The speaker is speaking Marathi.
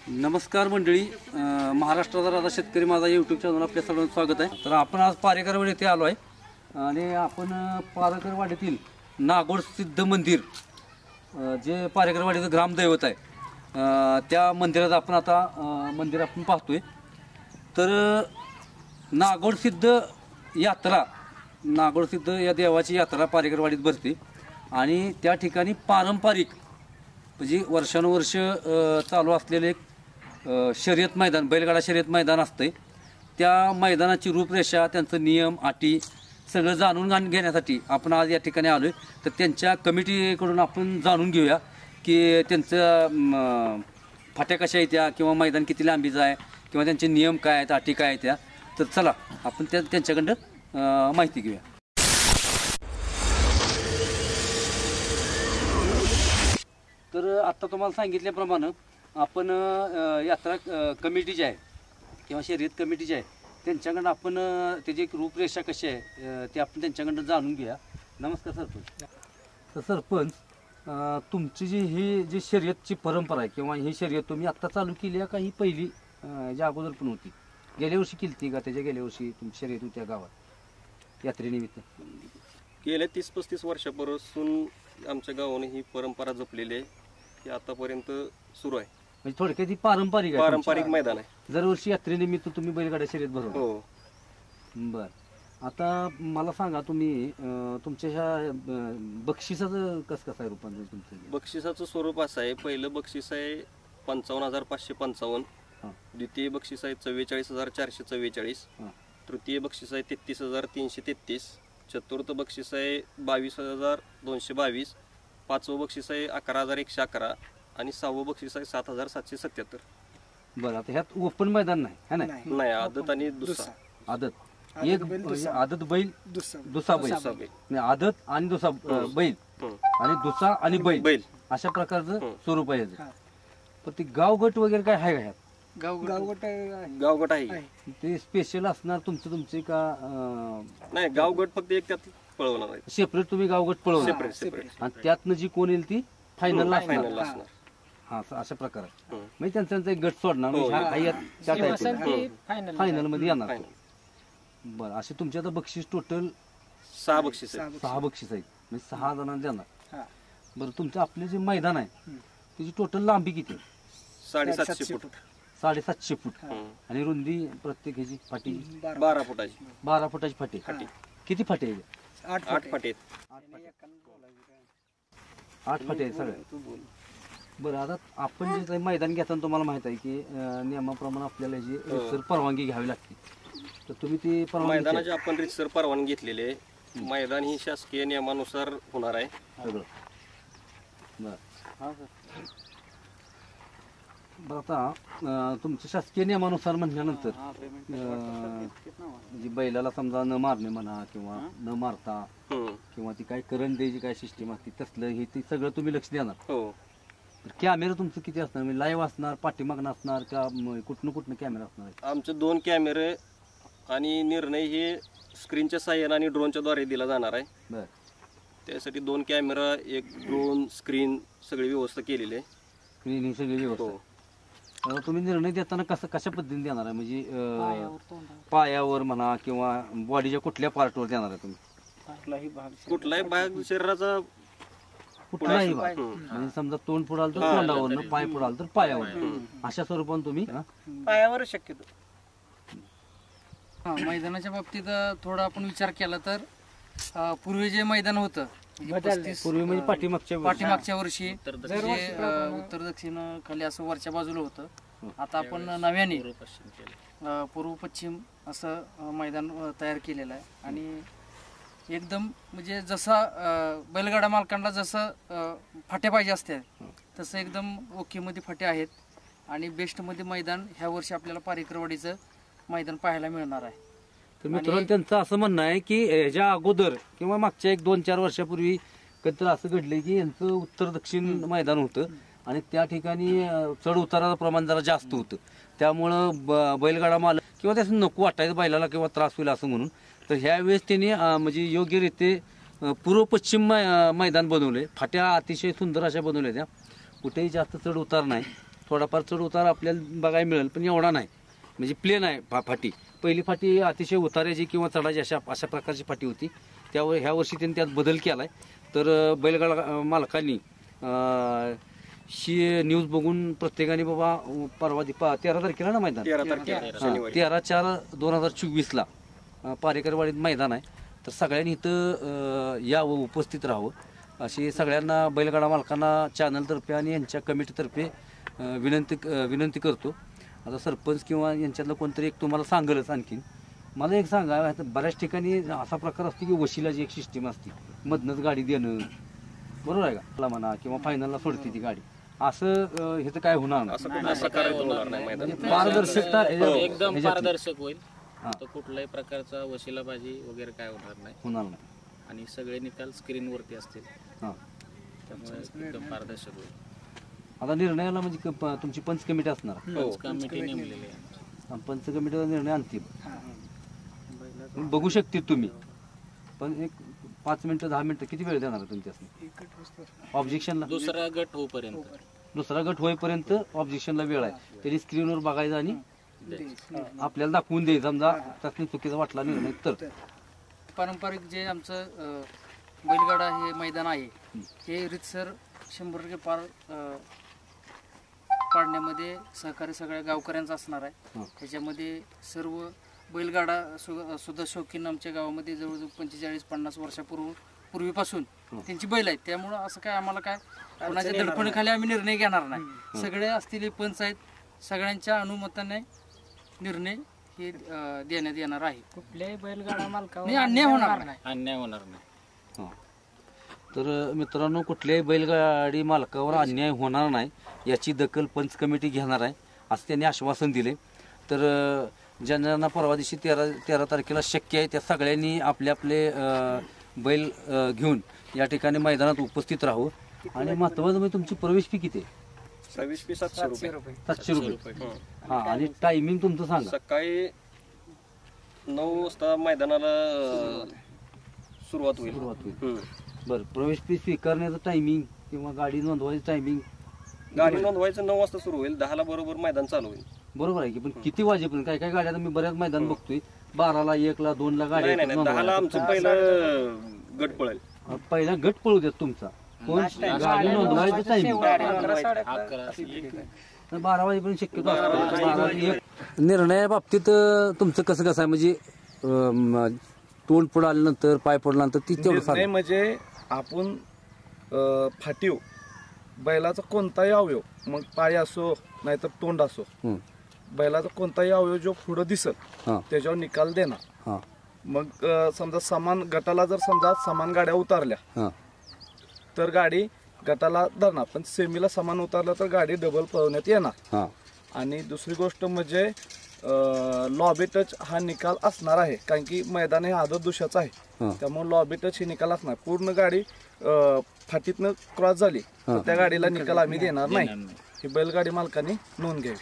नमस्कार मंडळी, महाराष्ट्राचा राजा शेतकरी माझा यूट्यूब चॅनल आपल्या सर्वांचं स्वागत आहे. तर आपण आज पारेकरवाडी येथे आलो आहे आणि आपण पारेकरवाडीतील नागोड सिद्ध मंदिर जे पारेकरवाडीचं ग्रामदैवत आहे त्या मंदिरात आपण आता मंदिर आपण पाहतोय. तर नागोड सिद्ध या देवाची यात्रा पारेकरवाडीत भरते आणि त्या ठिकाणी पारंपरिक म्हणजे वर्षानुवर्ष चालू असलेले एक शर्यत मैदान, बैलगाडा शर्यत मैदान असते. त्या मैदानाची रूपरेषा, त्यांचं नियम अटी सगळं जाणून घेण्यासाठी आपण आज या ठिकाणी आलो आहे. तर त्यांच्या कमिटीकडून आपण जाणून घेऊया की त्यांचं फाट्या कशा आहेत त्या, किंवा मैदान किती लांबीचं आहे, किंवा त्यांचे नियम काय आहेत, अटी काय आहेत त्या. तर चला आपण त्यांच्याकडं माहिती घेऊया. तर आत्ता तुम्हाला सांगितल्याप्रमाणे आपण यात्रा कमिटी जी आहे किंवा शर्यत कमिटी जी आहे त्यांच्याकडनं आपण त्याची एक रूपरेषा कशी आहे ते आपण त्यांच्याकडनं जाणून घेऊया. नमस्कार सरपंच. तर सरपंच, तुमची जी शर्यतची परंपरा आहे किंवा ही शर्यत तुम्ही आत्ता चालू केली आहे का ही पहिली ज्या अगोदर पण होती? गेल्या वर्षी केली ती का त्याच्या गेल्या वर्षी तुमची शर्यत होती त्या गावात यात्रेनिमित्त? गेल्या 30-35 वर्षापासून आमच्या गावाने ही परंपरा जपलेली आहे की आतापर्यंत सुरू आहे. म्हणजे थोडक्यात ही पारंपरिक मैदान आहे. दरवर्षी यात्रेनिमित्त तुम्ही बैलगाड्या शर्यत भरवता? हो. बर, आता मला सांगा तुम्ही तुमच्या ह्या बक्षिसाचं कसं आहे रूपांतर तुमचं? बक्षिसाचं स्वरूप असं आहे, पहिलं बक्षीस आहे 55,555, द्वितीय बक्षीस आहे 44,444, तृतीय बक्षीस आहे 33,333, चतुर्थ बक्षीस आहे 22,222, पाचवं बक्षीस आहे 11,111 आणि सहावं बक्षीस आहे 7,777. बरं, आता ह्यात ओपन मैदान नाही नाही, आदत आणि दुसरा. आदत एक आदत बैल, दुसरा बैल, आदत आणि दुसरा बैल आणि दुसरा आणि बैल अशा प्रकारचं स्वरूप आहे. पण ते गावगट वगैरे काय आहे का ह्यात? गावगट आहे ते स्पेशल असणार तुमचे का? नाही, गावगट फक्त एक त्यात पळवणार आहे. सेपरेट तुम्ही गावगट पळवणार आणि त्यातनं जी कोण येईल ती फायनल असणार. हा, अशा प्रकार म्हणजे त्यांचा एक गट सोडणार फायनल मध्ये येणार. बरं, असे तुमचे आता बक्षीस टोटल 6 बक्षीस आहेत. 6 बक्षीस आहेत म्हणजे 6 जणांना देणार. बरं, तुमचं आपले जे मैदान आहे त्याची टोटल लांबी किती? 750 फूट. 750 फूट आणि रुंदी प्रत्येक ह्याची फाटी 12 फुटाची. 12 फुटाची फाटी. किती फाटे आहे? 8 फाटे आहेत. 8 फाटे आहेत सगळ्या. बरं, आता आपण जे मैदान घेताना तुम्हाला माहित आहे की नियमाप्रमाणे आपल्याला जी रितसर परवानगी घ्यावी लागते. तर तुम्ही ती मैदानाची आपण रितसर परवानगी घेतलेली आहे. मैदान ही शासकीय नियमानुसार होणार आहे सगळं. बरं, आता तुमच्या शासकीय नियमानुसार म्हटल्यानंतर म्हणजे बैलाला समजा न मारणे म्हणा किंवा न मारता किंवा ती काय करंट द्यायची काय सिस्टीम असते तसलं हे ते सगळं तुम्ही लक्ष देणार? हो. कॅमेरा तुमचं किती असणार? म्हणजे लाईव्ह असणार, पाठीमागणं असणार का कुठनं कॅमेरा असणार? आमचे 2 कॅमेरे आणि निर्णय हे स्क्रीनच्या साह्याने आणि ड्रोनच्या द्वारे दिला जाणार आहे. बरं, त्यासाठी 2 कॅमेरा, एक ड्रोन, स्क्रीन सगळी व्यवस्था केलेली आहे. स्क्रीन ही सगळी व्यवस्था. तुम्ही निर्णय देताना कशा पद्धतीने देणार आहे? म्हणजे पायावर म्हणा किंवा बॉडीच्या कुठल्या पार्टवर देणार आहे तुम्ही? कुठलाही भाग शरीराचा, कुठलाही भाग म्हणजे समजा तोंड पुढाल तर तोंडावर, पाय पुढाल तर पायावर, अशा स्वरूपाने तुम्ही पायावर शक्यतो. मैदानाच्या बाबतीत थोडा आपण विचार केला तर पूर्वी जे मैदान होतं पूर्वी म्हणजे पाठीमागच्या वर्षी उत्तर दक्षिण खाली असं वरच्या बाजूला होतं. आता आपण नव्याने पूर्व पश्चिम असं मैदान तयार केलेलं आहे आणि एकदम म्हणजे जसा बैलगाडा मालकांना जसं फाट्या पाहिजे असते तसं एकदम ओके मध्ये फाट्या आहेत आणि बेस्ट मध्ये मैदान ह्या वर्षी आपल्याला पारेकरवाडीचं मैदान पाहायला मिळणार आहे. तर मित्रांनो, त्यांचं असं म्हणणं आहे की ह्याच्या अगोदर किंवा मागच्या 1-2-4 वर्षापूर्वी कधी असं घडलंय की यांचं उत्तर दक्षिण मैदान होतं आणि त्या ठिकाणी चढ उताराचं प्रमाण जरा जास्त होतं. त्यामुळं बैलगाडा मालक किंवा त्याचं नको वाटायचं बैलाला किंवा त्रास होईल असं म्हणून. तर ह्यावेळेस त्यांनी म्हणजे योग्यरीत्या पूर्व पश्चिम मैदान बनवले. फाट्या अतिशय सुंदर अशा बनवल्या, त्या कुठेही जास्त चढ उतार नाही थोडाफार चढ उतार आपल्याला बघायला मिळेल, पण एवढा नाही. म्हणजे प्लेन आहे फाटी. पहिली फाटी अतिशय उताराची किंवा चढायची अशा प्रकारची फाटी होती. त्यावर ह्या वर्षी त्यांनी त्यात बदल केला आहे. तर बैलगाडा मालकांनी ही न्यूज बघून प्रत्येकाने बाबा परवा 13 तारखेला ना मैदान 13/4/2024 पारेकरवाडीत मैदान आहे. तर सगळ्यांनी इथं यावं, उपस्थित राहावं अशी सगळ्यांना बैलगाडा मालकांना चॅनलतर्फे आणि यांच्या कमिटीतर्फे विनंती करतो. आता सरपंच किंवा यांच्यातलं कोणतरी एक तुम्हाला सांगेलच. आणखीन मला एक सांगा, आता बऱ्याच ठिकाणी असा प्रकार असतो की वशिलाची एक सिस्टीम असते, मधनच गाडी देणं, बरोबर आहे का म्हणा, किंवा फायनलला सोडते ती गाडी. असं ह्याचं काय होणार नाही. पारदर्शकता एकदम पारदर्शक होईल. तर कुठल्याही प्रकारचा वशिलाबाजी वगैरे काय होणार नाही. आणि सगळे निकाल स्क्रीनवरती असतील, त्यामुळे एकदम पारदर्शक होईल. आता निर्णयाला म्हणजे तुमची पंच कमिटी असणार, कमिटी नेमलेली आहे. पंच कमिटीचा निर्णय अंतिम बघू शकते तुम्ही. पण एक 5 मिनिटं 10 मिनिटं किती वेळ देणार तुमच्या ऑब्जेक्शनला? दुसरा गट होईपर्यंत ऑब्जेक्शनला वेळ आहे. त्यांनी स्क्रीनवर बघायचं आणि आपल्याला दाखवून द्यायचं. समजा त्यातून चुकीचा वाटला निर्णय तर. पारंपरिक जे आमचं बैलगाडा हे मैदान आहे हे रितसर 100% पाडण्यामध्ये सहकार्य सगळ्या गावकऱ्यांचा असणार आहे. त्याच्यामध्ये सर्व बैलगाडा सुद्धा शौकीन आमच्या गावामध्ये जवळजवळ 45-50 वर्षापूर्वीपासून त्यांची बैल आहेत. त्यामुळं असं काय आम्हाला काय कोणाच्या दडपणाखाली आम्ही निर्णय घेणार नाही. सगळे असलेले पंच आहेत, सगळ्यांच्या अनुमताने निर्णय हे देण्यात येणार आहे. कुठल्याही बैलगाडा मालकावर अन्याय होणार नाही. तर मित्रांनो, कुठल्याही बैलगाडी मालकावर अन्याय होणार नाही याची दखल पंच कमिटी घेणार आहे असं त्यांनी आश्वासन दिले. तर ज्यांना परवा दिवशी 13 तारखेला शक्य आहे त्या सगळ्यांनी आपले बैल घेऊन या ठिकाणी मैदानात उपस्थित राहू. आणि महत्वाचं म्हणजे तुमची प्रवेश फी किती आहे? प्रवेश फी 700 रुपये. 700 रुपये. हा, आणि टायमिंग तुमचं सांगा. सकाळी 9 वाजता मैदानाला सुरुवात होईल. बरं, प्रवेश फी स्वीकारण्याचं टायमिंग किंवा गाडी नोंदवायचं टायमिंग? गाडी नोंदवायचं 9 वाजता सुरू होईल, 10ला बरोबर मैदान चालू होईल. बरोबर आहे की, पण किती वाजेपर्यंत? काय गाड्या मी बऱ्याच मैदान बघतोय 12ला, 1ला, 2ला गाडी. नाही, 10ला आमचं पहिलं गट पळेल. पहिला गट पळू देत तुमचा. कोण गाडी नोंदवायचं टायमिंग 12 वाजेपर्यंत शक्यतो असतो. निर्णयाबाबतीत तुमचं कसं आहे म्हणजे तोंड पुढे आल्यानंतर, पाय पडल्यानंतर ती तेवढं म्हणजे आपण फाटीव बैलाचा कोणताही अवयव, मग पाय असो नाहीतर तोंड असो, बैलाचा कोणताही अवयव जो पुढे दिसत त्याच्यावर निकाल देणार. मग समजा समान गटाला जर समजा समान गाड्या उतारल्या तर गाडी गटाला धरणार, पण सेमीला समान उतारलं तर गाडी डबल पळवण्यात येणार. आणि दुसरी गोष्ट म्हणजे लॉबी टच हा निकाल असणार आहे, कारण की मैदान हे आदत दुशाचं आहे. त्यामुळे लॉबी टच हे निकाल असणार. पूर्ण गाडी फाटीतनं क्रॉस झाली तर त्या गाडीला निकाल आम्ही देणार नाही. ही बैलगाडी मालकांनी नोंद घ्यावी.